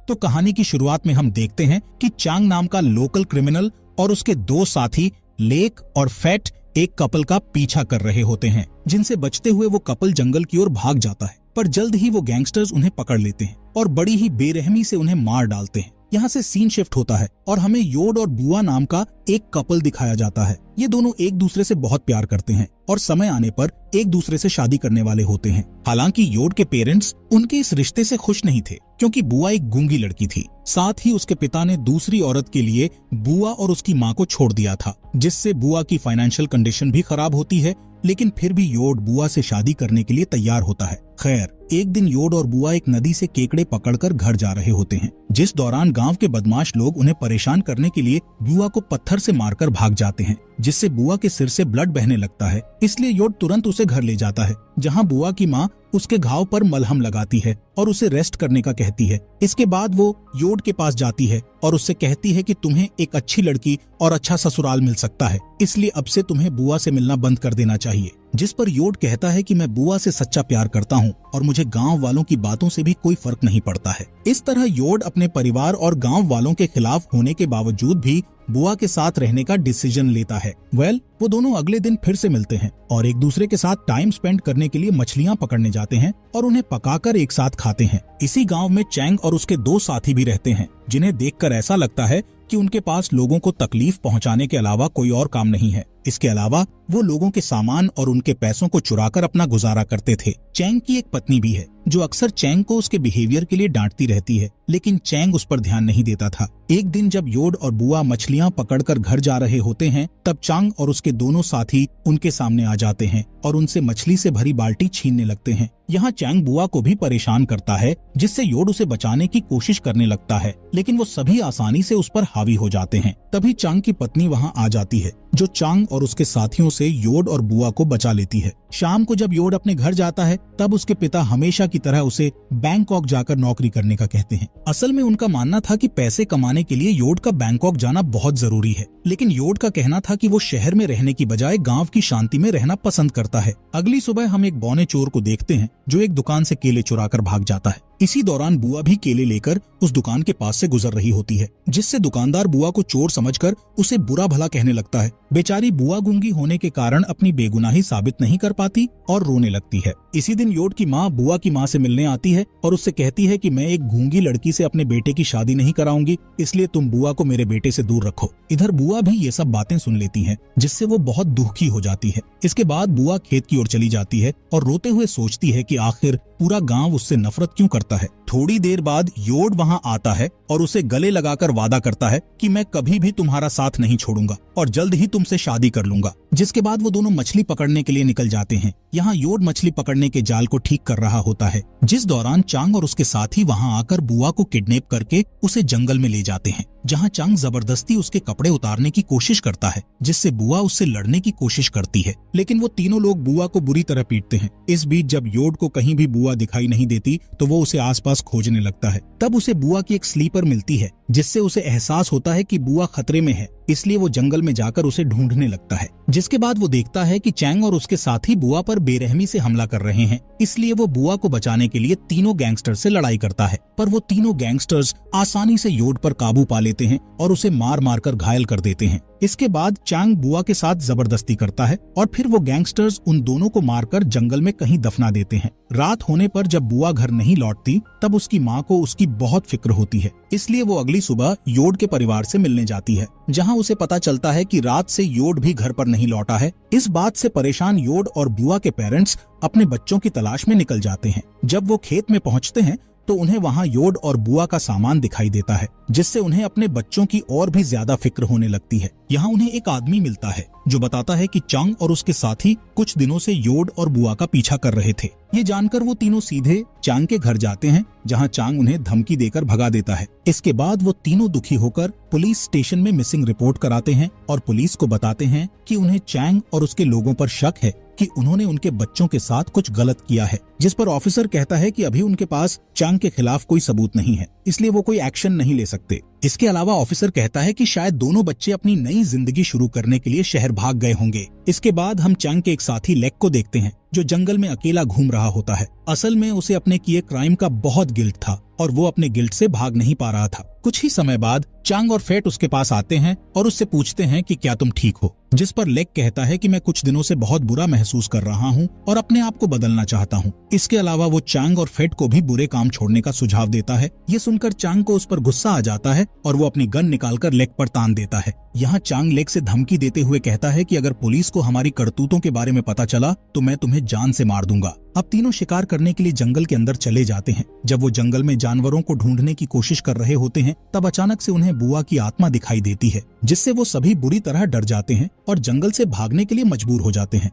तो कहानी की शुरुआत में हम देखते हैं कि चांग नाम का लोकल क्रिमिनल और उसके दो साथी लेक और फैट एक कपल का पीछा कर रहे होते हैं, जिनसे बचते हुए वो कपल जंगल की ओर भाग जाता है। पर जल्द ही वो गैंगस्टर्स उन्हें पकड़ लेते हैं और बड़ी ही बेरहमी से उन्हें मार डालते हैं। यहाँ से सीन शिफ्ट होता है और हमें योड और बुआ नाम का एक कपल दिखाया जाता है। ये दोनों एक दूसरे से बहुत प्यार करते हैं और समय आने पर एक दूसरे से शादी करने वाले होते हैं। हालांकि योड के पेरेंट्स उनके इस रिश्ते से खुश नहीं थे, क्योंकि बुआ एक गूंगी लड़की थी। साथ ही उसके पिता ने दूसरी औरत के लिए बुआ और उसकी माँ को छोड़ दिया था, जिससे बुआ की फाइनेंशियल कंडीशन भी खराब होती है। लेकिन फिर भी योड बुआ से शादी करने के लिए तैयार होता है। खैर, एक दिन योड और बुआ एक नदी से केकड़े पकड़कर घर जा रहे होते हैं, जिस दौरान गांव के बदमाश लोग उन्हें परेशान करने के लिए बुआ को पत्थर से मारकर भाग जाते हैं, जिससे बुआ के सिर से ब्लड बहने लगता है। इसलिए योड तुरंत उसे घर ले जाता है, जहां बुआ की माँ उसके घाव पर मलहम लगाती है और उसे रेस्ट करने का कहती है। इसके बाद वो योड के पास जाती है और उससे कहती है कि तुम्हें एक अच्छी लड़की और अच्छा ससुराल मिल सकता है, इसलिए अब से तुम्हें बुआ से मिलना बंद कर देना चाहिए। जिस पर योड कहता है कि मैं बुआ से सच्चा प्यार करता हूँ और मुझे गांव वालों की बातों से भी कोई फर्क नहीं पड़ता है। इस तरह योड अपने परिवार और गांव वालों के खिलाफ होने के बावजूद भी बुआ के साथ रहने का डिसीजन लेता है। वो दोनों अगले दिन फिर से मिलते हैं और एक दूसरे के साथ टाइम स्पेंड करने के लिए मछलियां पकड़ने जाते हैं और उन्हें पकाकर एक साथ खाते हैं। इसी गांव में चैंग और उसके दो साथी भी रहते हैं, जिन्हें देखकर ऐसा लगता है कि उनके पास लोगों को तकलीफ पहुंचाने के अलावा कोई और काम नहीं है। इसके अलावा वो लोगों के सामान और उनके पैसों को चुराकर अपना गुजारा करते थे। चैंग की एक पत्नी भी है, जो अक्सर चैंग को उसके बिहेवियर के लिए डांटती रहती है, लेकिन चैंग उस पर ध्यान नहीं देता था। एक दिन जब योड और बुआ मछलियां पकड़कर घर जा रहे होते हैं, तब चांग और उसके दोनों साथी उनके सामने आ जाते हैं और उनसे मछली से भरी बाल्टी छीनने लगते हैं। यहाँ चैंग बुआ को भी परेशान करता है, जिससे योड उसे बचाने की कोशिश करने लगता है, लेकिन वो सभी आसानी से उस पर हावी हो जाते हैं। तभी चांग की पत्नी वहाँ आ जाती है, जो चांग और उसके साथियों से योड और बुआ को बचा लेती है। शाम को जब योड अपने घर जाता है, तब उसके पिता हमेशा की तरह उसे बैंकॉक जाकर नौकरी करने का कहते हैं। असल में उनका मानना था कि पैसे कमाने के लिए योड का बैंकॉक जाना बहुत जरूरी है, लेकिन योड का कहना था कि वो शहर में रहने की बजाय गांव की शांति में रहना पसंद करता है। अगली सुबह हम एक बौने चोर को देखते हैं, जो एक दुकान से केले चुराकर भाग जाता है। इसी दौरान बुआ भी केले लेकर उस दुकान के पास से गुजर रही होती है, जिससे दुकानदार बुआ को चोर समझकर उसे बुरा भला कहने लगता है। बेचारी बुआ गूंगी होने के कारण अपनी बेगुनाही साबित नहीं कर पाती और रोने लगती है। इसी दिन योड की माँ बुआ की माँ से मिलने आती है और उससे कहती है कि मैं एक गूंगी लड़की से अपने बेटे की शादी नहीं कराऊंगी, इसलिए तुम बुआ को मेरे बेटे से दूर रखो। इधर बुआ भी ये सब बातें सुन लेती है, जिससे वो बहुत दुखी हो जाती है। इसके बाद बुआ खेत की ओर चली जाती है और रोते हुए सोचती है कि आखिर पूरा गांव उससे नफरत क्यों करता है। थोड़ी देर बाद योड वहां आता है और उसे गले लगाकर वादा करता है कि मैं कभी भी तुम्हारा साथ नहीं छोड़ूंगा और जल्द ही तुमसे शादी कर लूंगा। जिसके बाद वो दोनों मछली पकड़ने के लिए निकल जाते हैं। यहाँ योड मछली पकड़ने के जाल को ठीक कर रहा होता है, जिस दौरान चांग और उसके साथी वहां आकर बुआ को किडनैप करके उसे जंगल में ले जाते हैं, जहाँ चांग जबरदस्ती उसके कपड़े उतारने की कोशिश करता है, जिससे बुआ उससे लड़ने की कोशिश करती है, लेकिन वो तीनों लोग बुआ को बुरी तरह पीटते हैं। इस बीच जब योड को कहीं भी बुआ दिखाई नहीं देती, तो वो उसे आसपास खोजने लगता है। तब उसे बुआ की एक स्लीपर मिलती है, जिससे उसे एहसास होता है कि बुआ खतरे में है, इसलिए वो जंगल में जाकर उसे ढूंढने लगता है। जिसके बाद वो देखता है कि चैंग और उसके साथी बुआ पर बेरहमी से हमला कर रहे हैं, इसलिए वो बुआ को बचाने के लिए तीनों गैंगस्टर से लड़ाई करता है। पर वो तीनों गैंगस्टर्स आसानी से योड पर काबू पा लेते हैं और उसे मार मार कर घायल कर देते हैं। इसके बाद चांग बुआ के साथ जबरदस्ती करता है और फिर वो गैंगस्टर्स उन दोनों को मारकर जंगल में कहीं दफना देते हैं। रात होने पर जब बुआ घर नहीं लौटती, तब उसकी माँ को उसकी बहुत फिक्र होती है, इसलिए वो अगली सुबह योड के परिवार से मिलने जाती है, जहाँ उसे पता चलता है कि रात से योड भी घर पर नहीं लौटा है। इस बात से परेशान योड और बुआ के पेरेंट्स अपने बच्चों की तलाश में निकल जाते हैं। जब वो खेत में पहुँचते हैं, तो उन्हें वहाँ योड और बुआ का सामान दिखाई देता है, जिससे उन्हें अपने बच्चों की और भी ज्यादा फिक्र होने लगती है। यहाँ उन्हें एक आदमी मिलता है, जो बताता है कि चांग और उसके साथी कुछ दिनों से योड और बुआ का पीछा कर रहे थे। ये जानकर वो तीनों सीधे चांग के घर जाते हैं, जहाँ चांग उन्हें धमकी देकर भगा देता है। इसके बाद वो तीनों दुखी होकर पुलिस स्टेशन में मिसिंग रिपोर्ट कराते हैं और पुलिस को बताते हैं कि उन्हें चांग और उसके लोगों पर शक है कि उन्होंने उनके बच्चों के साथ कुछ गलत किया है। जिस पर ऑफिसर कहता है कि अभी उनके पास चांग के खिलाफ कोई सबूत नहीं है, इसलिए वो कोई एक्शन नहीं ले सकते। इसके अलावा ऑफिसर कहता है कि शायद दोनों बच्चे अपनी नई जिंदगी शुरू करने के लिए शहर भाग गए होंगे। इसके बाद हम चांग के एक साथी लेक को देखते हैं जो जंगल में अकेला घूम रहा होता है। असल में उसे अपने किए क्राइम का बहुत गिल्ट था और वो अपने गिल्ट से भाग नहीं पा रहा था। कुछ ही समय बाद चांग और फेट उसके पास आते हैं और उससे पूछते हैं कि क्या तुम ठीक हो, जिस पर लेक कहता है कि मैं कुछ दिनों से बहुत बुरा महसूस कर रहा हूँ और अपने आप को बदलना चाहता हूँ। इसके अलावा वो चांग और फेट को भी बुरे काम छोड़ने का सुझाव देता है। ये सुनकर चांग को उस पर गुस्सा आ जाता है और वो अपनी गन निकालकर लेक पर तान देता है। यहाँ चांग लेक से धमकी देते हुए कहता है कि अगर पुलिस को हमारी करतूतों के बारे में पता चला तो मैं तुम्हें जान से मार दूंगा। अब तीनों शिकार करने के लिए जंगल के अंदर चले जाते हैं। जब वो जंगल में जानवरों को ढूंढने की कोशिश कर रहे होते हैं तब अचानक से उन्हें बुआ की आत्मा दिखाई देती है, जिससे वो सभी बुरी तरह डर जाते हैं और जंगल से भागने के लिए मजबूर हो जाते हैं।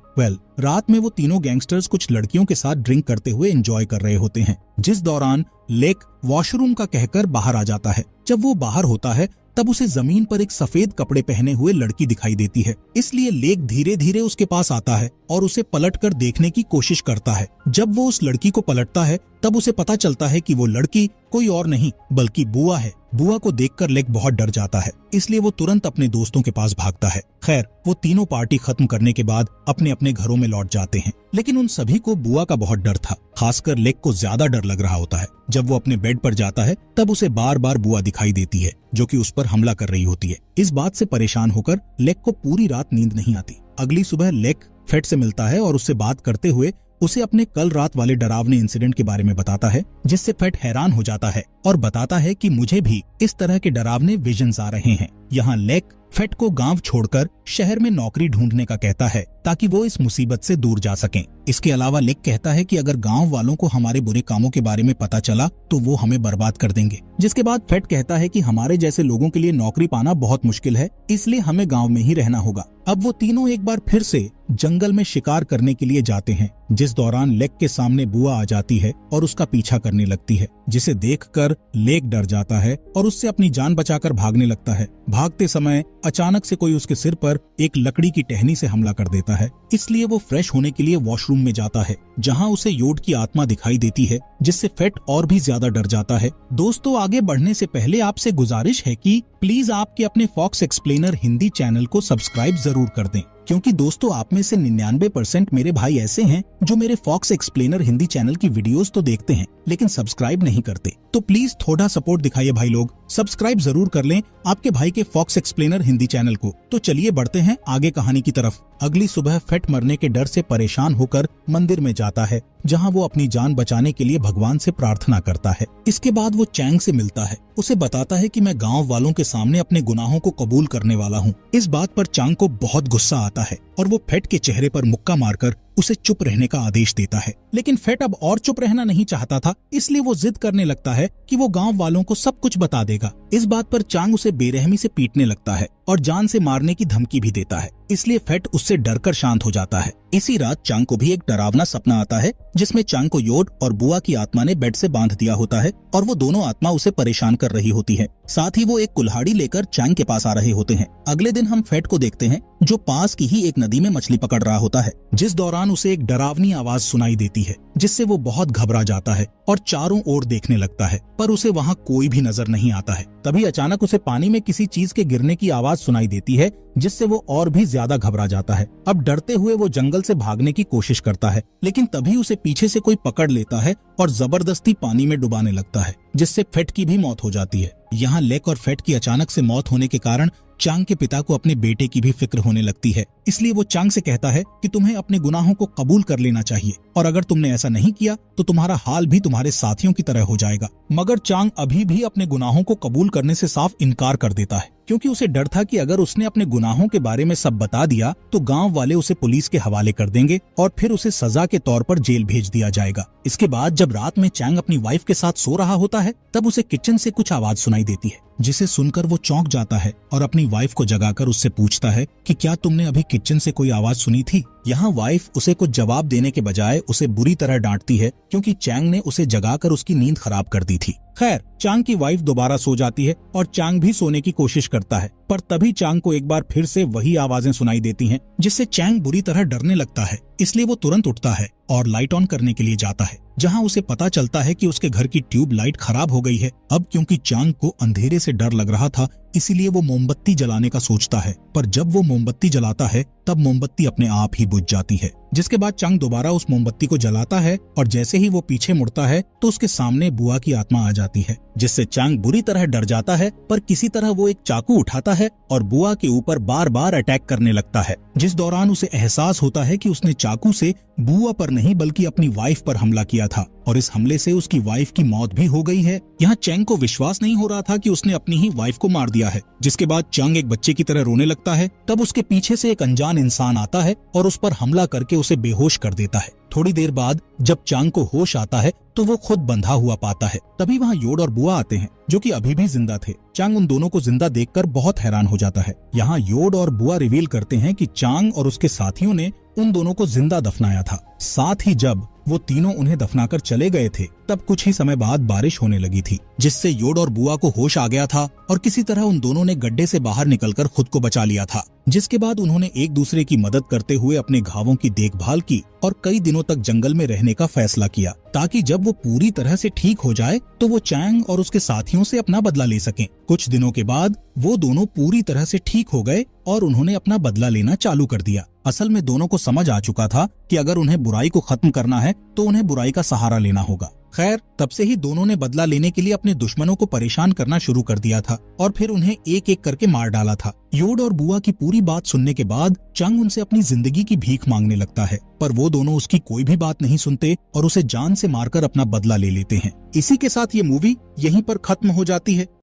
रात में वो तीनों गैंगस्टर्स कुछ लड़कियों के साथ ड्रिंक करते हुए एंजॉय कर रहे होते हैं, जिस दौरान लेक वॉशरूम का कहकर बाहर आ जाता है। जब वो बाहर होता है तब उसे जमीन पर एक सफेद कपड़े पहने हुए लड़की दिखाई देती है, इसलिए लेक धीरे धीरे उसके पास आता है और उसे पलटकर देखने की कोशिश करता है। जब वो उस लड़की को पलटता है तब उसे पता चलता है कि वो लड़की कोई और नहीं बल्कि बुआ है। बुआ को देखकर लेक बहुत डर जाता है, इसलिए वो तुरंत अपने दोस्तों के पास भागता है। खैर, वो तीनों पार्टी खत्म करने के बाद अपने अपने घरों में लौट जाते हैं, लेकिन उन सभी को बुआ का बहुत डर था। खासकर लेक को ज्यादा डर लग रहा होता है। जब वो अपने बेड पर जाता है तब उसे बार बार बुआ दिखाई देती है जो कि उस पर हमला कर रही होती है। इस बात से परेशान होकर लेक को पूरी रात नींद नहीं आती। अगली सुबह लेक फेट से मिलता है और उससे बात करते हुए उसे अपने कल रात वाले डरावने इंसिडेंट के बारे में बताता है, जिससे फेट हैरान हो जाता है और बताता है कि मुझे भी इस तरह के डरावने विजन्स आ रहे हैं। यहाँ लेक फेट को गांव छोड़कर शहर में नौकरी ढूंढने का कहता है ताकि वो इस मुसीबत से दूर जा सकें। इसके अलावा लेक कहता है कि अगर गांव वालों को हमारे बुरे कामों के बारे में पता चला तो वो हमें बर्बाद कर देंगे। जिसके बाद फेट कहता है कि हमारे जैसे लोगों के लिए नौकरी पाना बहुत मुश्किल है, इसलिए हमें गांव में ही रहना होगा। अब वो तीनों एक बार फिर से जंगल में शिकार करने के लिए जाते हैं, जिस दौरान लेक के सामने बुआ आ जाती है और उसका पीछा करने लगती है, जिसे देखकर लेक डर जाता है और उससे अपनी जान बचाकर भागने लगता है। भागते समय अचानक से कोई उसके सिर पर एक लकड़ी की टहनी से हमला कर देता है, इसलिए वो फ्रेश होने के लिए वॉशरूम में जाता है, जहां उसे योड की आत्मा दिखाई देती है, जिससे फेट और भी ज्यादा डर जाता है। दोस्तों, आगे बढ़ने से पहले आपसे गुजारिश है कि प्लीज आपके अपने फॉक्स एक्सप्लेनर हिंदी चैनल को सब्सक्राइब जरूर कर दें, क्योंकि दोस्तों आप में से 99% मेरे भाई ऐसे हैं जो मेरे फॉक्स एक्सप्लेनर हिंदी चैनल की वीडियोस तो देखते हैं लेकिन सब्सक्राइब नहीं करते। तो प्लीज थोड़ा सपोर्ट दिखाइए भाई लोग, सब्सक्राइब जरूर कर लें आपके भाई के फॉक्स एक्सप्लेनर हिंदी चैनल को। तो चलिए बढ़ते हैं आगे कहानी की तरफ। अगली सुबह फेट मरने के डर से परेशान होकर मंदिर में जाता है, जहां वो अपनी जान बचाने के लिए भगवान से प्रार्थना करता है। इसके बाद वो चैंग से मिलता है, उसे बताता है कि मैं गांव वालों के सामने अपने गुनाहों को कबूल करने वाला हूँ। इस बात पर चांग को बहुत गुस्सा आता है और वो फेट के चेहरे पर मुक्का मारकर उसे चुप रहने का आदेश देता है। लेकिन फेट अब और चुप रहना नहीं चाहता था, इसलिए वो जिद करने लगता है कि वो गांव वालों को सब कुछ बता देगा। इस बात पर चांग उसे बेरहमी से पीटने लगता है और जान से मारने की धमकी भी देता है, इसलिए फेट उससे डरकर शांत हो जाता है। इसी रात चांग को भी एक डरावना सपना आता है, जिसमें चांग को योड और बुआ की आत्मा ने बेड से बांध दिया होता है और वो दोनों आत्मा उसे परेशान कर रही होती है। साथ ही वो एक कुल्हाड़ी लेकर चांग के पास आ रहे होते हैं। अगले दिन हम फेट को देखते हैं जो पास की ही एक नदी में मछली पकड़ रहा होता है, जिस दौरान उसे एक डरावनी आवाज सुनाई देती है, जिससे वो बहुत घबरा जाता है और चारों ओर देखने लगता है, पर उसे वहाँ कोई भी नजर नहीं आता है। तभी अचानक उसे पानी में किसी चीज के गिरने की आवाज सुनाई देती है, जिससे वो और भी ज्यादा घबरा जाता है। अब डरते हुए वो जंगल से भागने की कोशिश करता है, लेकिन तभी उसे पीछे से कोई पकड़ लेता है और जबरदस्ती पानी में डुबाने लगता है, जिससे फेट की भी मौत हो जाती है। यहाँ लेक और फेट की अचानक से मौत होने के कारण चांग के पिता को अपने बेटे की भी फिक्र होने लगती है, इसलिए वो चांग से कहता है कि तुम्हें अपने गुनाहों को कबूल कर लेना चाहिए और अगर तुमने ऐसा नहीं किया तो तुम्हारा हाल भी तुम्हारे साथियों की तरह हो जाएगा। मगर चांग अभी भी अपने गुनाहों को कबूल करने से साफ इनकार कर देता है, क्योंकि उसे डर था कि अगर उसने अपने गुनाहों के बारे में सब बता दिया तो गांव वाले उसे पुलिस के हवाले कर देंगे और फिर उसे सजा के तौर पर जेल भेज दिया जाएगा। इसके बाद जब रात में चांग अपनी वाइफ के साथ सो रहा होता है, तब उसे किचन से कुछ आवाज सुनाई देती है, जिसे सुनकर वो चौंक जाता है और अपनी वाइफ को जगाकर उससे पूछता है कि क्या तुमने अभी किचन से कोई आवाज सुनी थी। यहाँ वाइफ उसे कुछ जवाब देने के बजाय उसे बुरी तरह डांटती है, क्योंकि चांग ने उसे जगाकर उसकी नींद खराब कर दी थी। खैर, चांग की वाइफ दोबारा सो जाती है और चांग भी सोने की कोशिश करता है, पर तभी चांग को एक बार फिर से वही आवाजें सुनाई देती हैं, जिससे चांग बुरी तरह डरने लगता है। इसलिए वो तुरंत उठता है और लाइट ऑन करने के लिए जाता है। जहां उसे पता चलता है कि उसके घर की ट्यूब लाइट खराब हो गई है। अब क्योंकि चांग को अंधेरे से डर लग रहा था, इसीलिए वो मोमबत्ती जलाने का सोचता है, पर जब वो मोमबत्ती जलाता है तब मोमबत्ती अपने आप ही बुझ जाती है। जिसके बाद चांग दोबारा उस मोमबत्ती को जलाता है और जैसे ही वो पीछे मुड़ता है तो उसके सामने बुआ की आत्मा आ जाती है, जिससे चांग बुरी तरह डर जाता है। पर किसी तरह वो एक चाकू उठाता है और बुआ के ऊपर बार बार अटैक करने लगता है, जिस दौरान उसे एहसास होता है कि उसने चाकू से बुआ पर नहीं बल्कि अपनी वाइफ पर हमला किया था और इस हमले से उसकी वाइफ की मौत भी हो गई है। यहाँ चैंग को विश्वास नहीं हो रहा था कि उसने अपनी ही वाइफ को मार दिया है। जिसके बाद चांग एक बच्चे की तरह रोने लगता है। तब उसके पीछे से एक अनजान इंसान आता है और उस पर हमला करके उसे बेहोश कर देता है। थोड़ी देर बाद जब चांग को होश आता है तो वो खुद बंधा हुआ पाता है। तभी वहाँ योड और बुआ आते हैं, जो कि अभी भी जिंदा थे। चांग उन दोनों को जिंदा देखकर बहुत हैरान हो जाता है। यहाँ योड और बुआ रिवील करते हैं कि चांग और उसके साथियों ने उन दोनों को जिंदा दफनाया था। साथ ही जब वो तीनों उन्हें दफनाकर चले गए थे तब कुछ ही समय बाद बारिश होने लगी थी, जिससे योड और बुआ को होश आ गया था और किसी तरह उन दोनों ने गड्ढे से बाहर निकलकर खुद को बचा लिया था। जिसके बाद उन्होंने एक दूसरे की मदद करते हुए अपने घावों की देखभाल की और कई दिनों तक जंगल में रहने का फैसला किया, ताकि जब वो पूरी तरह से ठीक हो जाए तो वो चांग और उसके साथियों से अपना बदला ले सकें। कुछ दिनों के बाद वो दोनों पूरी तरह से ठीक हो गए और उन्होंने अपना बदला लेना चालू कर दिया। असल में दोनों को समझ आ चुका था कि अगर उन्हें बुराई को खत्म करना है तो उन्हें बुराई का सहारा लेना होगा। खैर, तब से ही दोनों ने बदला लेने के लिए अपने दुश्मनों को परेशान करना शुरू कर दिया था और फिर उन्हें एक एक करके मार डाला था। योड और बुआ की पूरी बात सुनने के बाद चांग उनसे अपनी जिंदगी की भीख मांगने लगता है, पर वो दोनों उसकी कोई भी बात नहीं सुनते और उसे जान से मारकर अपना बदला ले लेते हैं। इसी के साथ ये मूवी यहीं पर खत्म हो जाती है।